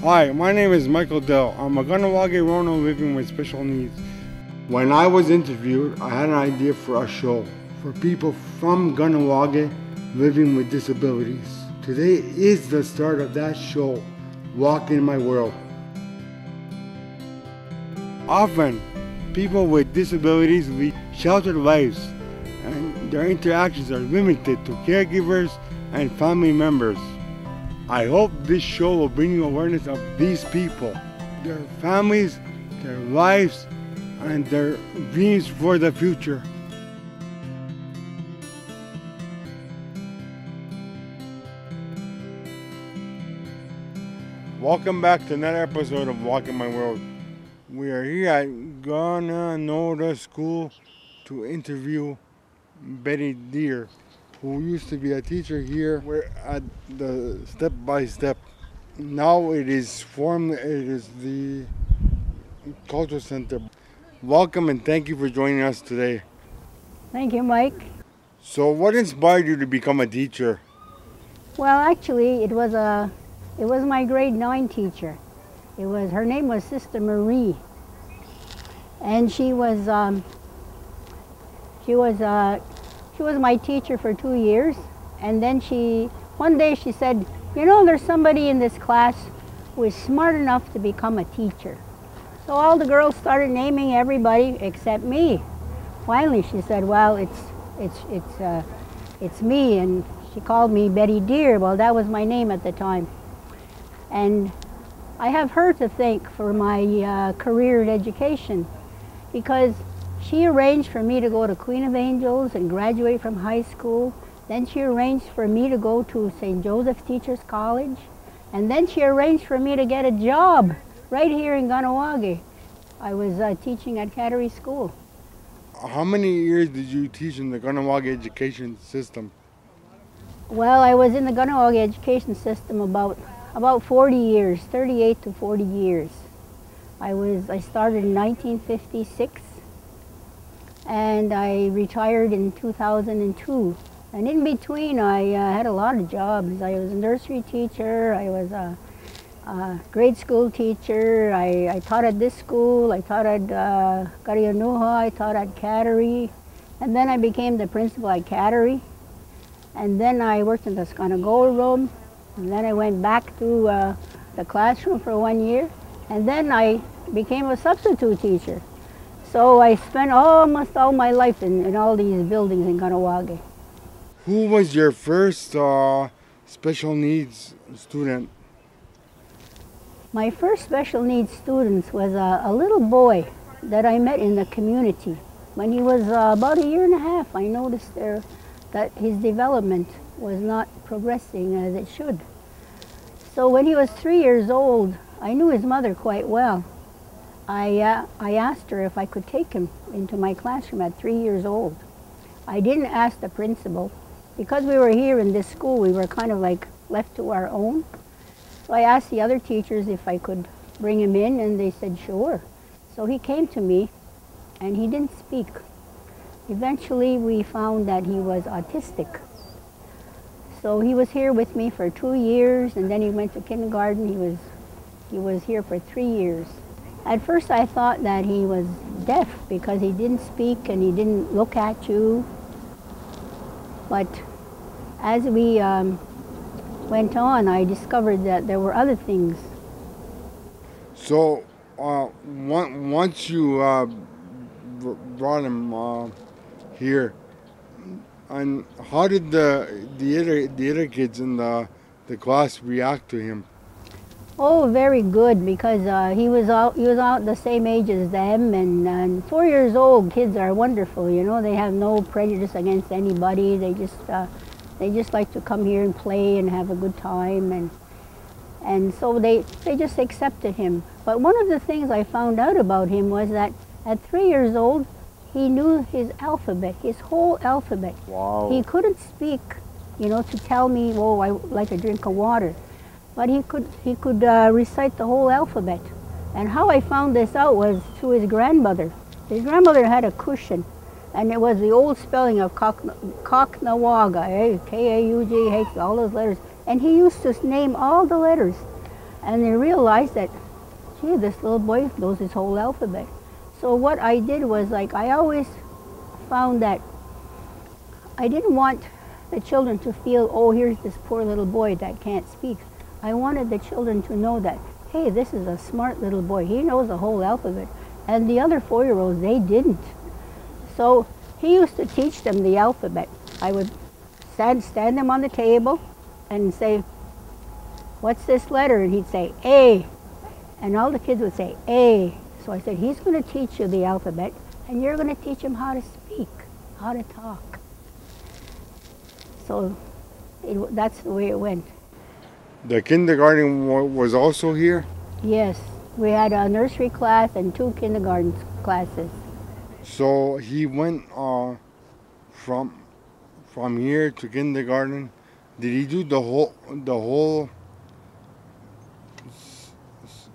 Hi, my name is Michael Dell. I'm a Ganawage Rono living with special needs. When I was interviewed, I had an idea for a show for people from Ganawage living with disabilities. Today is the start of that show, Walk in My World. Often, people with disabilities lead sheltered lives, and their interactions are limited to caregivers and family members. I hope this show will bring you awareness of these people, their families, their lives, and their dreams for the future. Welcome back to another episode of Walk in My World. We are here at Gananoda School to interview Betty Deer, who used to be a teacher here. We're at the step by step. Now it is the Cultural Center. Welcome and thank you for joining us today. Thank you, Mike. So what inspired you to become a teacher? Well, actually, it was my grade 9 teacher. Her name was Sister Marie, and she was my teacher for 2 years. And then one day she said, "You know, there's somebody in this class who is smart enough to become a teacher." So all the girls started naming everybody except me. Finally, she said, "Well, it's me," and she called me Betty Deer. Well, that was my name at the time. And I have her to thank for my career in education, because she arranged for me to go to Queen of Angels and graduate from high school. Then she arranged for me to go to St. Joseph's Teachers College. And then she arranged for me to get a job right here in Ganawage. I was teaching at Cattery School. How many years did you teach in the Ganawage education system? Well, I was in the Ganawage education system about 40 years, 38 to 40 years. I started in 1956 and I retired in 2002. And in between I had a lot of jobs. I was a nursery teacher, I was a grade school teacher, I taught at this school, I taught at Karianuha, I taught at Cattery, and then I became the principal at Cattery. And then I worked in the Skanagoa room. And then I went back to the classroom for 1 year, and then I became a substitute teacher. So I spent almost all my life in all these buildings in Ganawage. Who was your first special needs student? My first special needs student was a little boy that I met in the community. When he was about 1.5 years, I noticed that his development was not progressing as it should. So when he was 3 years old, I knew his mother quite well. I asked her if I could take him into my classroom at 3 years old. I didn't ask the principal. Because we were here in this school, we were kind of like left to our own. So I asked the other teachers if I could bring him in, and they said sure. So he came to me, and he didn't speak. Eventually, we found that he was autistic. So he was here with me for 2 years, and then he went to kindergarten. He was here for 3 years. At first I thought that he was deaf because he didn't speak and he didn't look at you. But as we went on, I discovered that there were other things. So once you brought him here, and how did the other kids in the class react to him? Oh, very good, because he was out the same age as them, and 4 years old kids are wonderful. You know, they have no prejudice against anybody. They just like to come here and play and have a good time, and so they just accepted him. But one of the things I found out about him was that at 3 years old, he knew his alphabet, his whole alphabet. Wow. He couldn't speak, you know, to tell me, "Oh, I would like a drink of water." But he could recite the whole alphabet. And how I found this out was through his grandmother. His grandmother had a cushion, and it was the old spelling of Kaknawaga, K-A-U-G-H, all those letters. And he used to name all the letters. And they realized that, gee, this little boy knows his whole alphabet. So what I did was, like, I always found that I didn't want the children to feel, oh, here's this poor little boy that can't speak. I wanted the children to know that, hey, this is a smart little boy. He knows the whole alphabet. And the other 4-year-olds, they didn't. So he used to teach them the alphabet. I would stand them on the table and say, what's this letter? And he'd say, A. And all the kids would say, A. So I said, he's going to teach you the alphabet, and you're going to teach him how to speak, how to talk. So that's the way it went. The kindergarten was also here? Yes, we had a nursery class and 2 kindergarten classes. So he went from here to kindergarten. Did he do the whole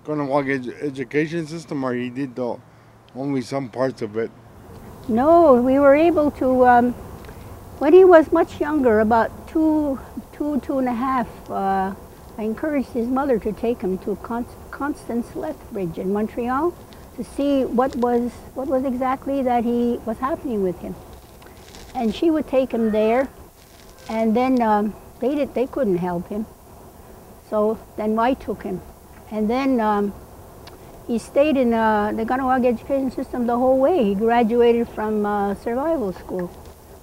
Kanawag education system, or he did only some parts of it? No, we were able to, when he was much younger, about two and a half, I encouraged his mother to take him to Constance Lethbridge in Montreal to see what was exactly that he was happening with him. And she would take him there, and then they couldn't help him. So then I took him. And then he stayed in the Ganawag education system the whole way. He graduated from survival school,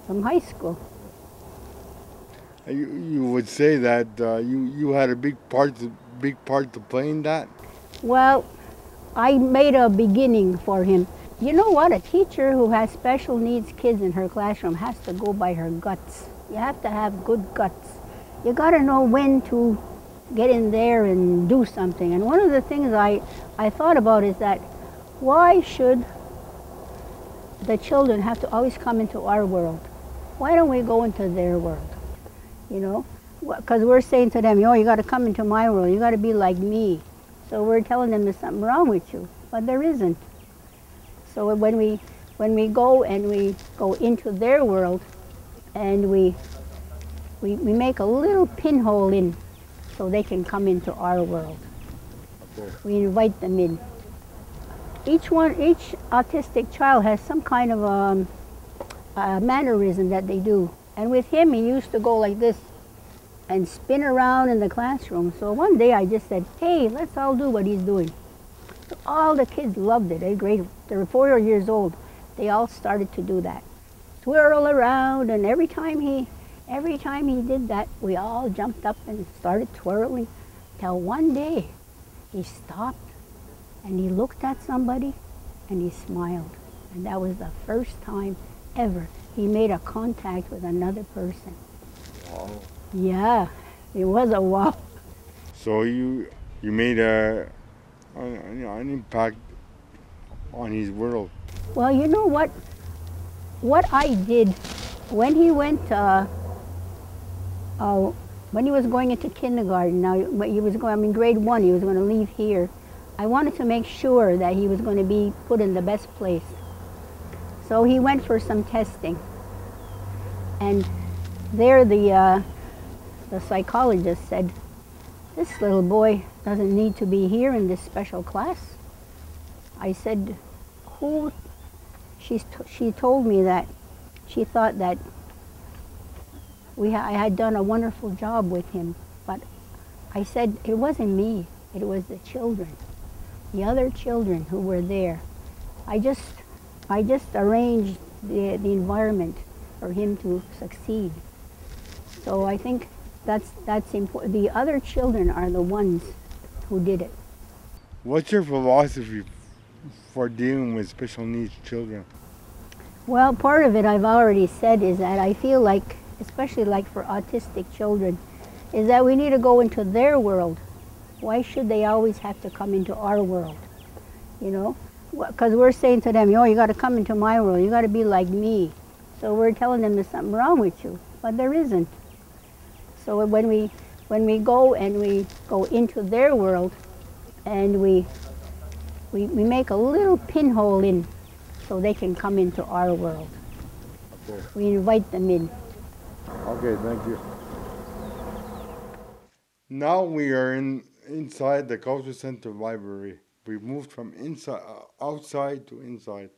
from high school. You would say that you had a big part to play in that? Well, I made a beginning for him. You know what? A teacher who has special needs kids in her classroom has to go by her guts. You have to have good guts. You got to know when to get in there and do something. And one of the things I thought about is that why should the children have to always come into our world? Why don't we go into their world? You know, because we're saying to them, you got to come into my world. You got to be like me. So we're telling them there's something wrong with you, but there isn't. So when we go and we go into their world, and we make a little pinhole in, so they can come into our world. Okay. We invite them in. Each autistic child has some kind of a mannerism that they do. And with him, he used to go like this and spin around in the classroom. So one day I just said, hey, let's all do what he's doing. So all the kids loved it. They were 4 years old. They all started to do that. Twirl around, and every time he did that, we all jumped up and started twirling, till one day he stopped and he looked at somebody and he smiled. And that was the first time ever he made a contact with another person. Wow. Yeah, it was a wow. So you made an impact on his world. Well, you know what? What I did when he went, when he was going into kindergarten, now he was going, grade 1, he was going to leave here. I wanted to make sure that he was going to be put in the best place. So he went for some testing. And there the psychologist said, this little boy doesn't need to be here in this special class. I said, who? She told me that she thought that I had done a wonderful job with him. But I said, it wasn't me, it was the children, the other children who were there. I just arranged the environment for him to succeed. So I think that's important. The other children are the ones who did it. What's your philosophy for dealing with special needs children? Well, part of it I've already said is that I feel like, especially like for autistic children, is that we need to go into their world. Why should they always have to come into our world? You know, because we're saying to them, you got to come into my world. You got to be like me. So we're telling them there's something wrong with you, but there isn't. So when we go and we go into their world, and we make a little pinhole in, so they can come into our world. Okay. We invite them in. Okay, thank you. Now we are in inside the Culture Center library. We moved from outside to inside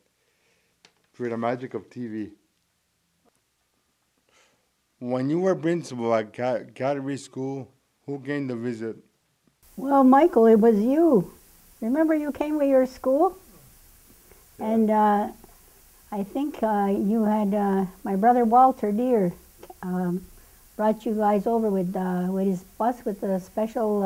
through the magic of TV. When you were principal at Cattery School, who came to visit? Well, Michael, it was you. Remember you came with your school? Yeah. And I think you had my brother Walter Deere brought you guys over with his bus with a special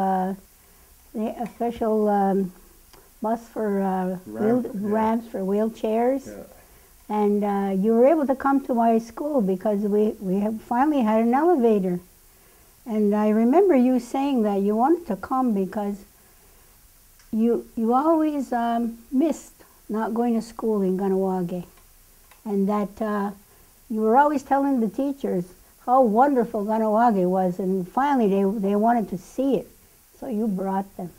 bus for ramps for wheelchairs. Yeah. And you were able to come to my school because we have finally had an elevator. And I remember you saying that you wanted to come because you always missed not going to school in Kahnawake. And that you were always telling the teachers how wonderful Kahnawake was, and finally they wanted to see it. So you brought them.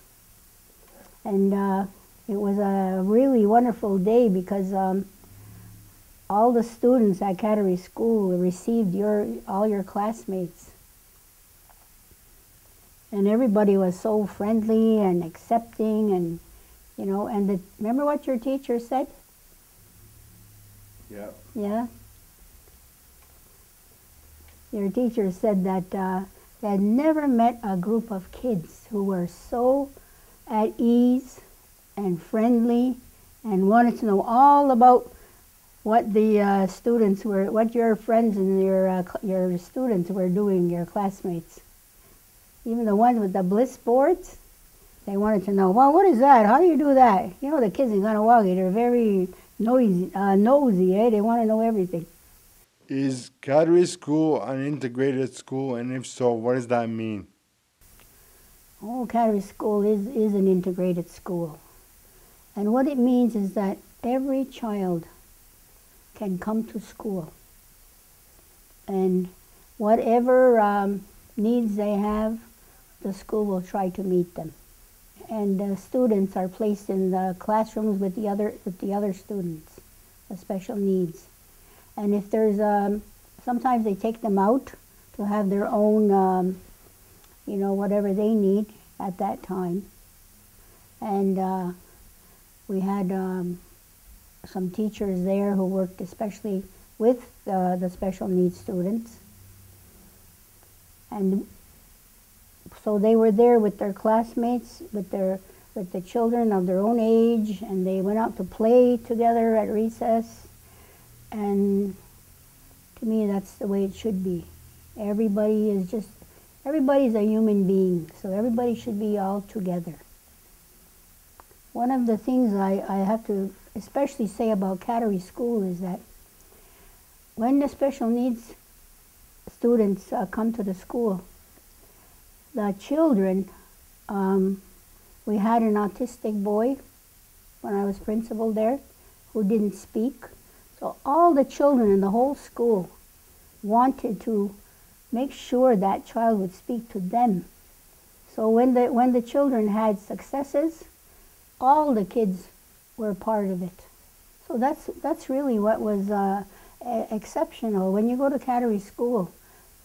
And it was a really wonderful day because all the students at Cattery School received all your classmates. And everybody was so friendly and accepting, and you know, and remember what your teacher said? Yeah. Yeah? Your teacher said that they had never met a group of kids who were so at ease and friendly and wanted to know all about what the students were, what your friends and your students were doing, your classmates. Even the ones with the bliss boards, they wanted to know, well, what is that? How do you do that? You know, the kids in Kahnawake, they're very nosy, eh? They want to know everything. Is Cattery School an integrated school, and if so, what does that mean? Oh, Cattery School is an integrated school. And what it means is that every child can come to school. And whatever needs they have, the school will try to meet them. And the students are placed in the classrooms with the other students with special needs. And if there's, sometimes they take them out to have their own, you know, whatever they need at that time. And we had some teachers there who worked especially with the special needs students. And so they were there with their classmates, with the children of their own age, and they went out to play together at recess. And to me, that's the way it should be. Everybody's a human being, so everybody should be all together. One of the things I have to especially say about Cattery School is that when the special needs students come to the school, the children, we had an autistic boy when I was principal there who didn't speak. So all the children in the whole school wanted to make sure that child would speak to them. So when the children had successes, all the kids were part of it. So that's really what was exceptional. When you go to Cattery School,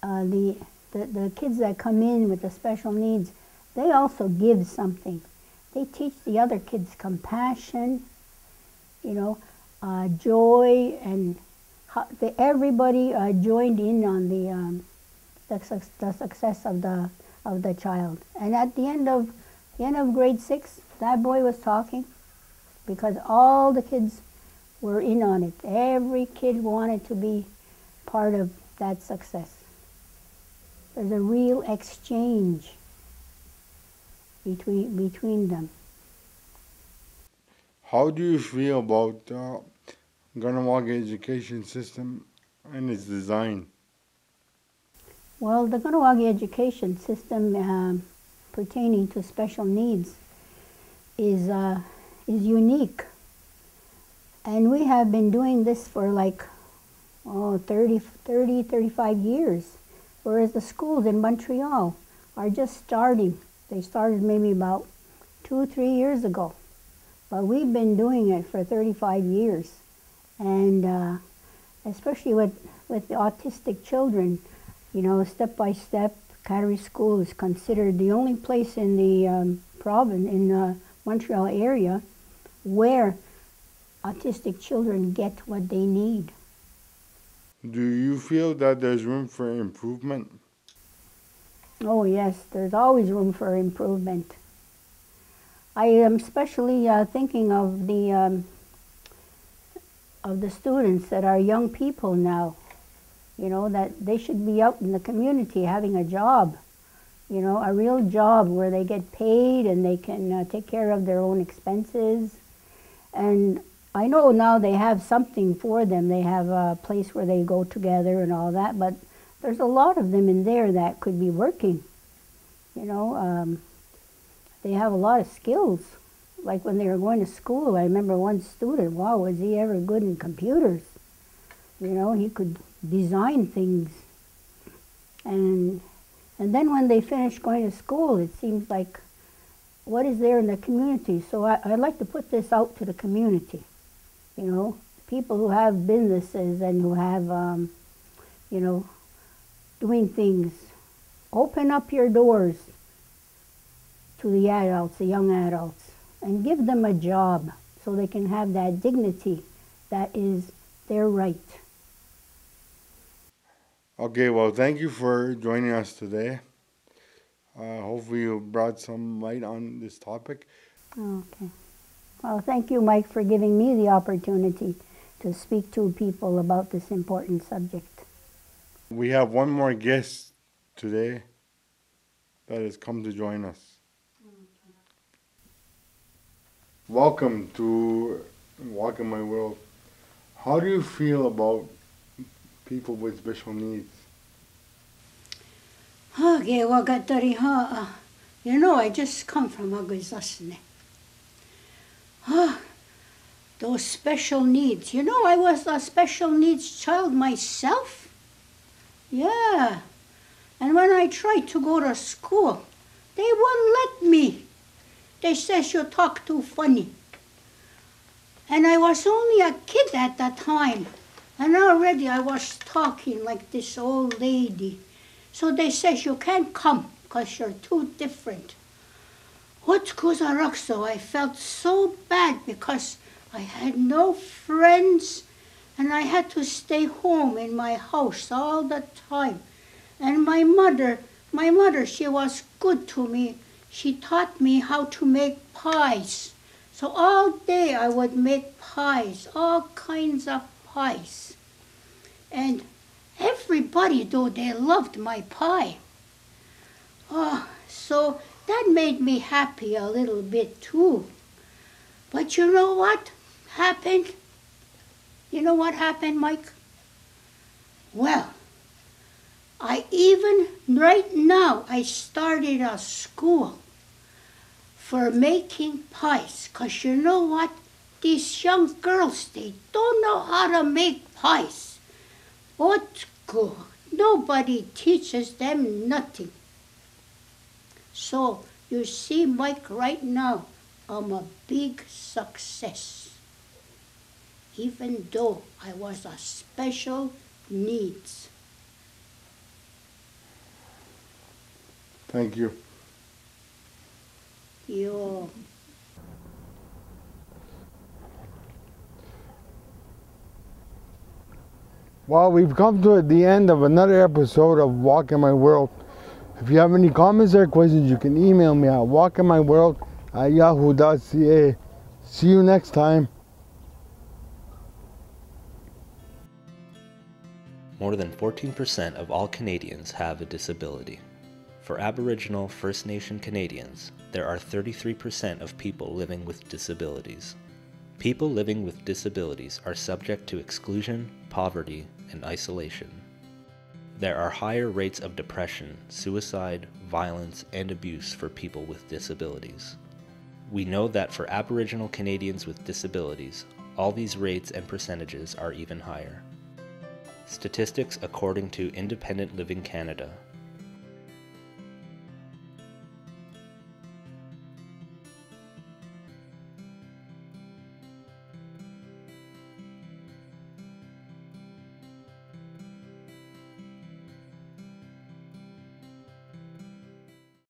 the kids that come in with the special needs, they also give something. They teach the other kids compassion, you know, joy, and everybody joined in on the success of the child. And at the end of grade 6, that boy was talking because all the kids were in on it. Every kid wanted to be part of that success. There's a real exchange between them. How do you feel about the Kahnawake education system and its design? Well, the Kahnawake education system pertaining to special needs is unique. And we have been doing this for like 35 years. Whereas the schools in Montreal are just starting. They started maybe about 2-3 years ago. But we've been doing it for 35 years. And especially with the autistic children, you know, step by step, Carey School is considered the only place in the province, in the Montreal area, where autistic children get what they need. Do you feel that there's room for improvement? Oh yes, there's always room for improvement. I am especially thinking of the students that are young people now. You know, that they should be out in the community having a job. You know, a real job where they get paid and they can take care of their own expenses. And I know now they have something for them. They have a place where they go together and all that, but there's a lot of them in there that could be working. You know, they have a lot of skills. Like when they were going to school, I remember one student, wow, was he ever good in computers? You know, he could design things. And then when they finish going to school, it seems like, what is there in the community? So I'd like to put this out to the community. You know, people who have businesses and who have, you know, doing things. Open up your doors to the adults, the young adults, and give them a job so they can have that dignity that is their right. Okay, well, thank you for joining us today. Hopefully you brought some light on this topic. Okay. Well, thank you, Mike, for giving me the opportunity to speak to people about this important subject. We have one more guest today that has come to join us. Welcome to Walk in My World. How do you feel about people with special needs? Okay, wakatari ha. You know, I just come from Aguzasne. Those special needs. You know, I was a special needs child myself. Yeah. And when I tried to go to school, they wouldn't let me. They says you talk too funny. And I was only a kid at that time. And already I was talking like this old lady. So they says you can't come because you're too different. What Kuzarakso, I felt so bad because I had no friends and I had to stay home in my house all the time. And my mother, she was good to me. She taught me how to make pies. So all day I would make pies, all kinds of pies. And everybody, though, they loved my pie. Oh, so that made me happy a little bit too. But you know what happened? You know what happened, Mike? Well, right now, I started a school for making pies. 'Cause you know what? These young girls, they don't know how to make pies. What good? Nobody teaches them nothing. So, you see, Mike, right now, I'm a big success. Even though I was a special needs. Thank you. Yo. Well, we've come to the end of another episode of Walk in My World. If you have any comments or questions, you can email me at walkinmyworld@yahoo.ca. See you next time. More than 14% of all Canadians have a disability. For Aboriginal First Nation Canadians, there are 33% of people living with disabilities. People living with disabilities are subject to exclusion, poverty, and isolation. There are higher rates of depression, suicide, violence, and abuse for people with disabilities. We know that for Aboriginal Canadians with disabilities, all these rates and percentages are even higher. Statistics according to Independent Living Canada